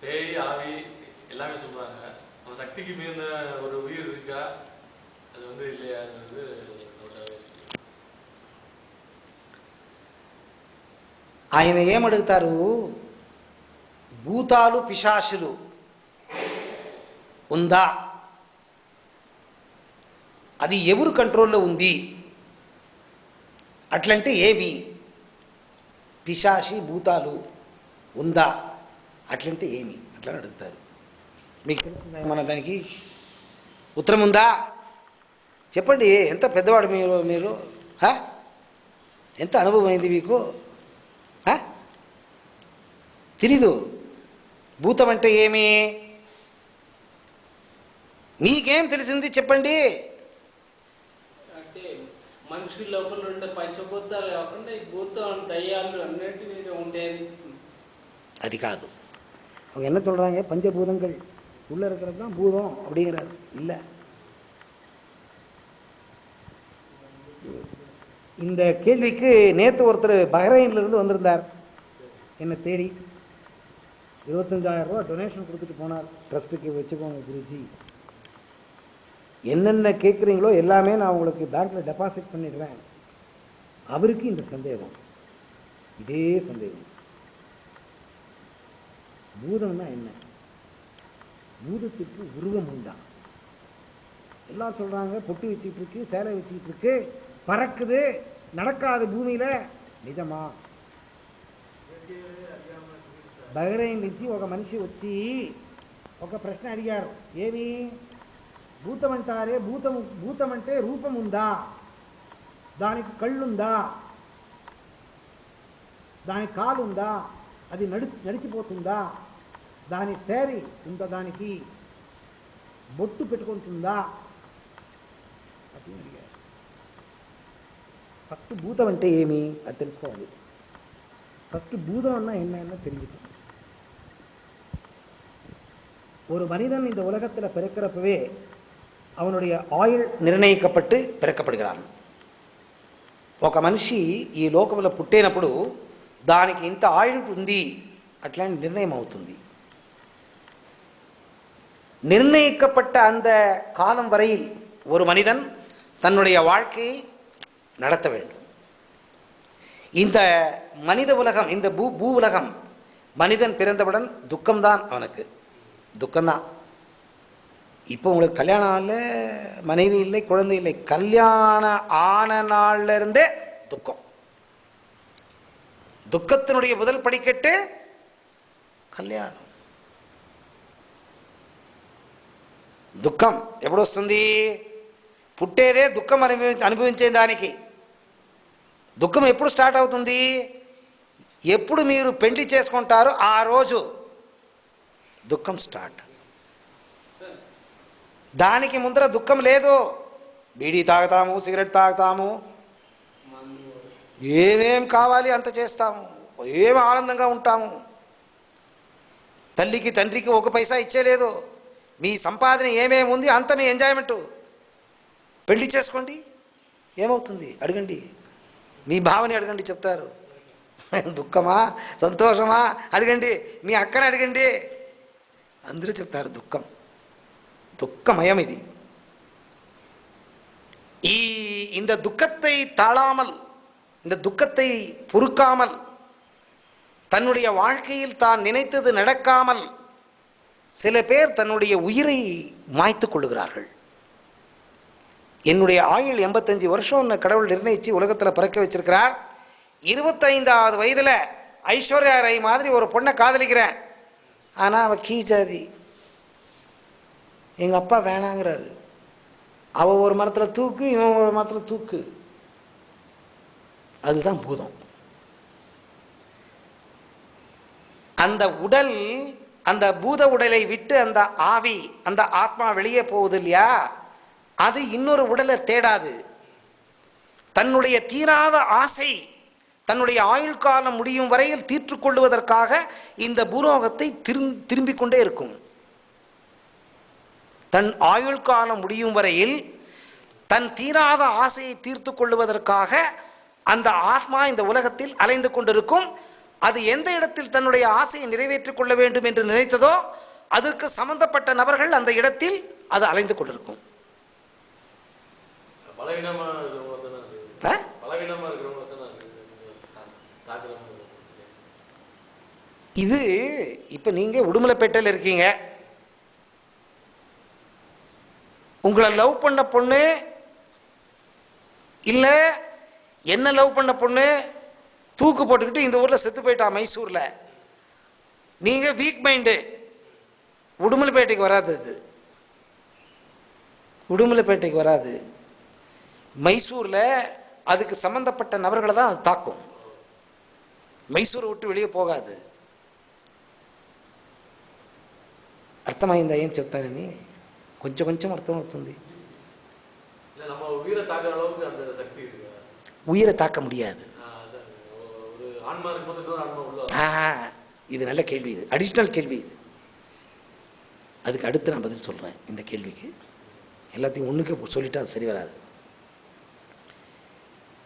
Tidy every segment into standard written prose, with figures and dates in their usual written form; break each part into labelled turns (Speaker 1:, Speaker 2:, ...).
Speaker 1: பேய் ஆவி எல்லாமே சொல்றாங்க. நம்ம சக்திக்கு மீறின ஒரு உயிர் இருக்கா, அது வந்து இல்லையாங்கிறது
Speaker 2: ఆయన ఏమడుగుతారు, భూతాలు పిశాచులు ఉందా, అది ఎవరు కంట్రోల్లో ఉంది, అట్లంటే ఏమి, పిశాచి భూతాలు ఉందా అట్లంటే ఏమి అట్లా అడుగుతారు. మీకు తెలుస్తుందా మన దానికి ఉత్తరం ఉందా? చెప్పండి. ఎంత పెద్దవాడు మీరు ఎంత అనుభవం అయింది మీకు? తెలీదు. భూతం అంటే ఏమి? మీకేం తెలిసింది చెప్పండి.
Speaker 3: అంటే మనుషుల లోపల ఉండే పంచభూతాలు కాకుండా ఈ భూతం దయ్యాలు అన్నట్టు వేరే ఉంటాయి.
Speaker 2: அது காது. அவங்க என்ன சொல்றாங்க, பஞ்சபூதங்கள் உள்ள இருக்கிறது தான் பூதம் அப்படிங்கிறாரு. இல்லை, இந்த கேள்விக்கு நேற்று ஒருத்தர் பஹ்ரைன்லேருந்து வந்திருந்தார் என்னை தேடி. 25,000 ரூபா டொனேஷன் கொடுத்துட்டு போனார். ட்ரஸ்ட்டுக்கு வச்சுக்கோங்க குருஜி, என்னென்ன கேட்குறீங்களோ எல்லாமே நான் உங்களுக்கு பேங்க்கில் டெபாசிட் பண்ணிடுறேன். அவருக்கு இந்த சந்தேகம், இதே சந்தேகம். பூதம்னா என்ன? பூதத்திற்கு உருவம் உண்டா? எல்லாம் சொல்கிறாங்க பொட்டி வச்சுக்கிட்டு இருக்கு, சேலை வச்சுக்கிட்டு இருக்கு, பறக்குது, நடக்காது பூமியில். నిజమా? బహ్రెయిన్ నుంచి ఒక మనిషి వచ్చి ఒక ప్రశ్న అడిగారు. ఏమి భూతం అంటారే, భూతం అంటే రూపం ఉందా, దానికి కళ్ళుందా, దానికి కాలు ఉందా, అది నడిచిపోతుందా, దాని శారీ ఉందా, దానికి బొట్టు పెట్టుకుంటుందా అని అడిగారు. ఫస్ట్ భూతం అంటే ఏమి అది తెలుసుకోవాలి. ఫస్ట్ பூதம் என்ன தெரிஞ்சுக்கணும். ஒரு மனிதன் இந்த உலகத்தில் பிறக்கிறப்பவே அவனுடைய ఆయుள் నిర్ణయించబట్టి పిறக்கப்படுகிறான். ఒక మనిషి ఈ లోకంలో పుట్టేనప్పుడు దానికి ఇంత ఆయుள் ఉంది అట్లా నిర్ణయం అవుతుంది. నిర్ణయించబட்ட அந்த காலம் வரையில் ஒரு மனிதன் தன்னுடைய வாழ்க்கையை நடத்த வேண்டும். இந்த மனித உலகம், இந்த பூ உலகம், மனிதன் பிறந்தவுடன் துக்கம்தான் அவனுக்கு, துக்கம்தான். இப்போ உங்களுக்கு கல்யாணம் இல்லை, மனைவி இல்லை, குழந்தை இல்லை, கல்யாணம் ஆன நாள்ல இருந்தே துக்கம். దుఃఖத்தினுடைய முதல் படிக்கட்டு కళ్యాణం. దుఃఖం ఎప్పుడు వస్తుంది? పుట్టేదే దుఃఖం అనుభవించే దానికి. దుఃఖం ఎప్పుడు స్టార్ట్ అవుతుంది? ఎప్పుడు మీరు పెళ్లి చేసుకుంటారో ఆ రోజు దుఃఖం స్టార్ట్. దానికి ముందర దుఃఖం లేదు. బీడీ తాగుతాము, సిగరెట్ తాగుతాము, ఏమేం కావాలి అంత చేస్తాము, ఏం ఆనందంగా ఉంటాము. తల్లికి తండ్రికి ఒక పైసా ఇచ్చేలేదు. మీ సంపాదన ఏమేమి ఉంది అంత మీ ఎంజాయ్మెంటు. పెళ్లి చేసుకోండి, ఏమవుతుంది అడగండి, మీ భావని అడగండి, చెప్తారు. దుఃఖమా సంతోషమా అడగండి, మీ అక్కని అడగండి, అందరూ చెప్తారు దుఃఖం. దుఃఖమయం ఇది. இந்த துக்கத்தை தாழாமல், இந்த துக்கத்தை பொறுக்காமல், தன்னுடைய வாழ்க்கையில் தான் நினைத்தது நடக்காமல் சில பேர் தன்னுடைய உயிரை மாய்த்து கொள்ளுகிறார்கள். என்னுடைய ஆயுள் 85 வருஷம் கடவுள் நிர்ணயிச்சு உலகத்தில் பிறக்க வச்சிருக்கிறார். 25வது வயதில் ஐஸ்வர்யா ராய் மாதிரி ஒரு பொண்ணை காதலிக்கிறேன். ஆனால் அவள் கீ ஜாதி, எங்கள் அப்பா வேணாங்கிறாரு. அவள் ஒரு மரத்தில் தூக்கு, இவன் ஒரு மரத்தில் தூக்கு. அதுதான் பூதம். அந்த உடல், அந்த பூத உடலை விட்டு அந்த ஆவி, அந்த ஆத்மா வெளியே போகுது இல்லையா, அது இன்னொரு உடலை தேடாது. தன்னுடைய தீராத ஆசை தன்னுடைய ஆயுள் காலம் முடியும் வரையில் தீர்த்துக் கொள்வதற்காக இந்த பூலோகத்தை திரும்பிக் கொண்டே இருக்கும். தன் ஆயுள் காலம் முடியும் வரையில் தன் தீராத ஆசையை தீர்த்து கொள்வதற்காக அந்த ஆத்மா இந்த உலகத்தில் அலைந்து கொண்டிருக்கும். அது எந்த இடத்தில் தன்னுடைய ஆசையை நிறைவேற்றிக் கொள்ள வேண்டும் என்று நினைத்ததோ அதற்கு சம்பந்தப்பட்ட நபர்கள் அந்த இடத்தில் அது அலைந்து கொண்டிருக்கும். இது இப்ப நீங்க உடுமலைப்பேட்டையில் இருக்கீங்க, உங்களை லவ் பண்ண பொண்ணு இல்ல என்ன லவ் பண்ண பொண்ணு தூக்கு போட்டுக்கிட்டு இந்த ஊர்ல செத்து போயிட்டா மைசூர்ல. நீங்க வீக் மைண்டு, உடுமலைப்பேட்டைக்கு வராது, அது உடுமலைப்பேட்டைக்கு வராது. மைசூர்ல அதுக்கு சம்பந்தப்பட்ட நபர்களை தான் அது தாக்கும். மைசூரை விட்டு வெளியே போகாது. అర్థమైందా ఏం చెప్తారని? కొంచెం కొంచెం అర్థమవుతుంది. உயிரை தாக்க முடியாது. இது நல்ல கேள்வி, இது அடிஷ்னல் கேள்வி. இது அதுக்கு அடுத்து நான் பதில் சொல்றேன். இந்த கேள்விக்கு எல்லாத்தையும் ஒண்ணுக்கு சொல்லிட்டா அது சரி வராது.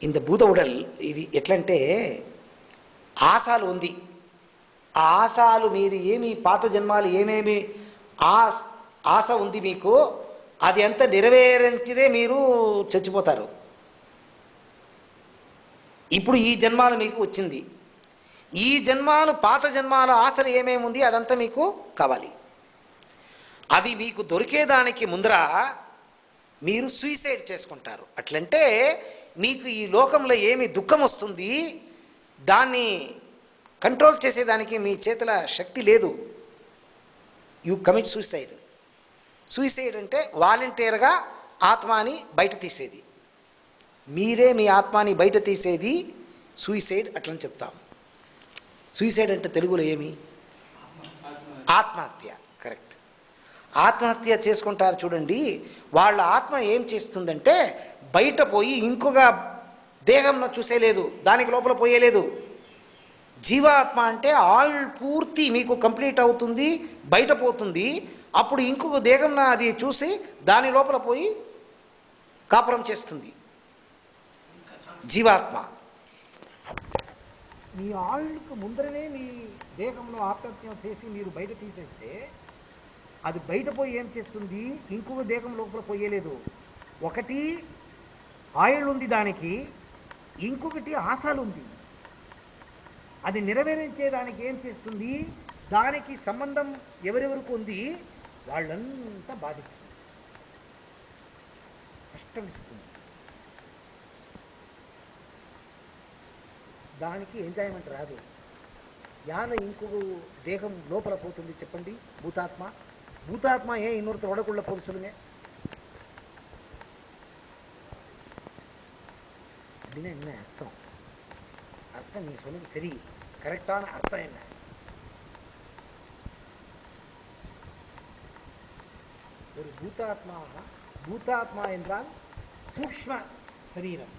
Speaker 2: இந்த భూత ఉడల్ ఇది ఎట్లంటే ఆశాలు ఉంది. ఆ ఆశాలు మీరు ఏమి పాత జన్మాలు ఏమేమి ఆశ ఉంది మీకు, అది అంతా నెరవేరించిదే మీరు చచ్చిపోతారు. ఇప్పుడు ఈ జన్మాలు మీకు వచ్చింది. ఈ జన్మాలు పాత జన్మాల ఆశలు ఏమేమి ఉంది అదంతా మీకు కావాలి. అది మీకు దొరికేదానికి ముందర మీరు సూసైడ్ చేసుకుంటారు. అట్లంటే మీకు ఈ లోకంలో ఏమి దుఃఖం వస్తుంది దాన్ని కంట్రోల్ చేసేదానికి మీ చేతుల శక్తి లేదు. You commit suicide. సూసైడ్ అంటే వాలంటీర్గా ఆత్మని బయట తీసేది. మీరే మీ ఆత్మని బయట తీసేది సూసైడ్ అట్లని చెప్తాము. సూసైడ్ అంటే తెలుగులో ఏమి? ఆత్మహత్య. కరెక్ట్. ఆత్మహత్య చేసుకుంటారు చూడండి, వాళ్ళ ఆత్మ ఏం చేస్తుందంటే బయట పోయి ఇంకొక దేహంలో చూసేలేదు, దానికి లోపల పోయేలేదు. జీవాత్మ అంటే ఆయుల్ పూర్తి మీకు కంప్లీట్ అవుతుంది, బయట పోతుంది. అప్పుడు ఇంకొక దేహంలో అది చూసి దాని లోపల పోయి కాపురం చేస్తుంది జీవాత్మ. మీ ఆయుల్కు ముందరనే మీ దేహంలో ఆత్మహత్య చేసి మీరు బయట తీసేస్తే అది బయట పోయి ఏం చేస్తుంది, ఇంకొక దేహం లోపల పోయేలేదు. ఒకటి ఆయుల్ ఉంది దానికి, ఇంకొకటి ఆశలు ఉంది. అది నెరవేర్చేదానికి ఏం చేస్తుంది, దానికి సంబంధం ఎవరెవరికి ఉంది వాళ్ళంతా బాధిస్తుంది, కష్టమిస్తుంది. దానికి ఎంజాయ్మెంట్ రాదు. యాన ఇంకొక దేహం లోపల పోతుంది చెప్పండి, భూతాత్మ. భూతాత్మ ஏன் இன்னொருத்தர் உடக்குள்ள போது சொல்லுங்க அப்படின்னா என்ன அர்த்தம்? அர்த்தம் நீங்க சொன்னது சரி, கரெக்டான அர்த்தம் என்ன? ஒரு భూతాత్మ என்றால் సూక్ష్మ శరీరం.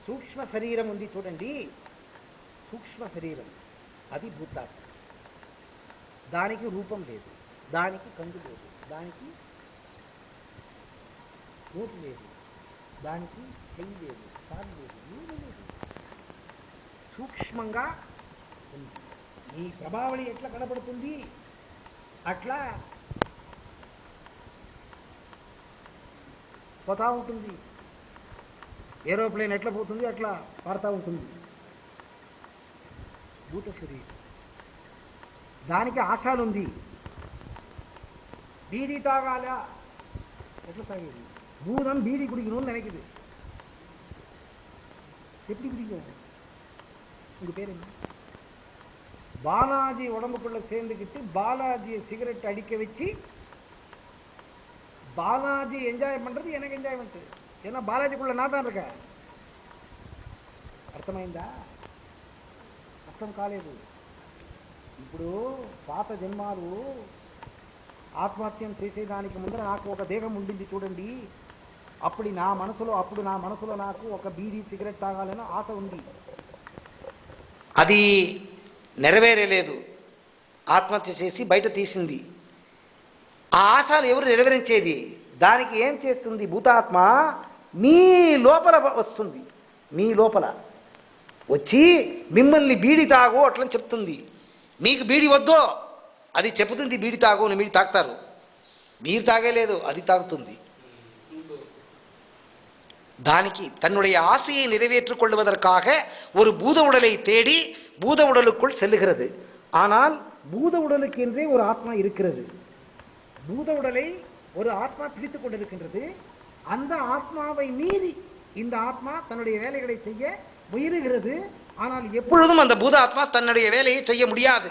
Speaker 2: సూక్ష్మ శరీరం ఉంది చూడండి, సూక్ష్మ శరీరం అది భూతాత్మ. దానికి రూపం లేదు, దానికి కందు లేదు, దానికి నోటు లేదు, దానికి చెయ్యి లేదు, కాలు లేదు, ఏమీ లేదు. సూక్ష్మంగా ఉంది. ఈ ప్రభావళి ఎట్లా కనబడుతుంది అట్లా పోతా ఉంటుంది. ఏరోప్లేన్ ఎట్లా పోతుంది అట్లా పారుతూ ఉంటుంది. భూత శరీరం దానికి ఆశలుంది. బీడీ తాగాలా, ఎట్లా తాగేది? பூதம் பீடி குடிக்கணும்னு நினைக்குது. எப்படி குடிக்கும்? உங்க பேர் என்ன? பாலாஜி உடம்புக்குள்ள சேர்ந்துக்கிட்டு பாலாஜியை சிகரெட் அடிக்க வச்சு பாலாஜி என்ஜாய் பண்றது எனக்கு என்ஜாய்மெண்ட். ஏன்னா பாலாஜிக்குள்ள நான் தான் இருக்கேன். అర్థమైందా? అర్థం కాలేదు. ఇప్పుడు పాత జన్మాలు ఆత్మహత్యం చేసేదానికి ముందర నాకు ఒక దేహం ఉండింది చూడండి. అప్పుడు నా మనసులో నాకు ఒక బీడీ సిగరెట్ తాగాలని ఆశ ఉంది. అది నెరవేరలేదు. ఆత్మహత్య చేసి బయట తీసింది. ఆ ఆశలు ఎవరు నెరవేరించేది? దానికి ఏం చేస్తుంది భూతాత్మ? మీ లోపల వస్తుంది. మీ లోపల వచ్చి మిమ్మల్ని బీడి తాగు అట్లని చెప్తుంది. మీకు బీడి వద్దో అది చెబుతుంది బీడి తాగు అని. మీరు తాగుతారు, మీరు తాగలేదు, అది తాగుతుంది. దానికి தன்னுடைய ஆசையை நிறைவேற்றிக் கொள்வதற்காக ஒரு பூத உடலை தேடி பூத உடலுக்குள் செல்லுகிறது. ஆனால் பூத உடலுக்கு என்றே ஒரு ஆத்மா இருக்கிறது. பூத உடலை ஒரு ஆத்மா பிடித்துக் கொண்டிருக்கின்றது. அந்த ஆத்மாவை மீறி இந்த ஆத்மா தன்னுடைய வேலைகளை செய்ய முயலுகிறது. ஆனால் எப்பொழுதும் அந்த பூத ஆத்மா தன்னுடைய வேலையை செய்ய முடியாது.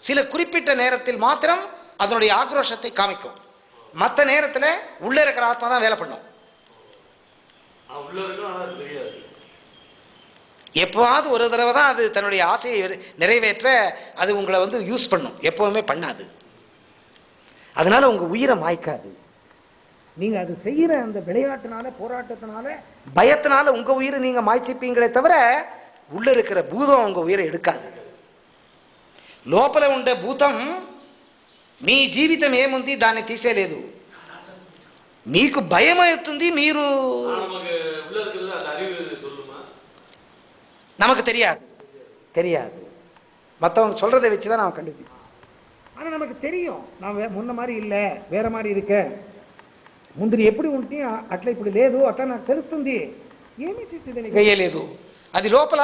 Speaker 2: சில குறிப்பிட்ட நேரத்தில் மாத்திரம் அதனுடைய ஆக்ரோஷத்தை காமிக்கும். மற்ற நேரத்தில் உள்ள இருக்கிற ஆத்மா தான் வேலை பண்ணும். எப்போவாவது ஒரு தடவை தான் அது தன்னுடைய ஆசையை நிறைவேற்ற அது உங்களை யூஸ் பண்ணும், எப்பவுமே பண்ணாது. அதனால உங்க உயிரை மாய்க்காது. நீங்க அது செய்யற அந்த விளையாட்டுனால, போராட்டத்தினால, பயத்தினால உங்க உயிரை நீங்க மாய்ச்சிப்பீங்களே தவிர உள்ள இருக்கிற பூதம் உங்க உயிரை எடுக்காது. లోపల ఉండే భూతం మీ జీవితం ఏముంది దాన్ని తీసేలేదు. మీకు భయం అవుతుంది, మీరు நமக்கு தெரியாது மற்றவங்க சொல்றதை வச்சுதான் நான் கண்டுபிடிப்பேன். ஆனா நமக்கு தெரியும் நான் முன்ன மாதிரி இல்லை, వేరే மாதிரி இருக்க. ముందు ఎప్పుడు ఉంటే అట్లా ఇప్పుడు లేదు, అట్లా నాకు తెలుస్తుంది. ఏమీ చేసేదని గయ్యలేదు. అది లోపల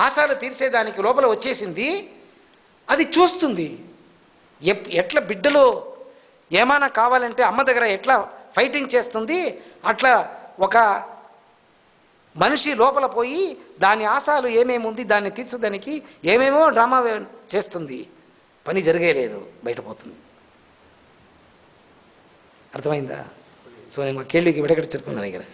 Speaker 2: ఆశలు తీర్చేదానికి లోపల వచ్చేసింది. అది చూస్తుంది. ఎట్లా బిడ్డలో ఏమైనా కావాలంటే అమ్మ దగ్గర ఎట్లా ఫైటింగ్ చేస్తుంది, అట్లా ఒక మనిషి లోపల పోయి దాని ఆశలు ఏమేమి ఉంది దాన్ని తీర్చడానికి ఏమేమో డ్రామా చేస్తుంది. పని జరగలేదు, బయటపోతుంది. అర్థమైందా? సో నేను మా కేள்விக்கு விடை கிடைச்சிருக்கும்னு நினைக்கிறேன்.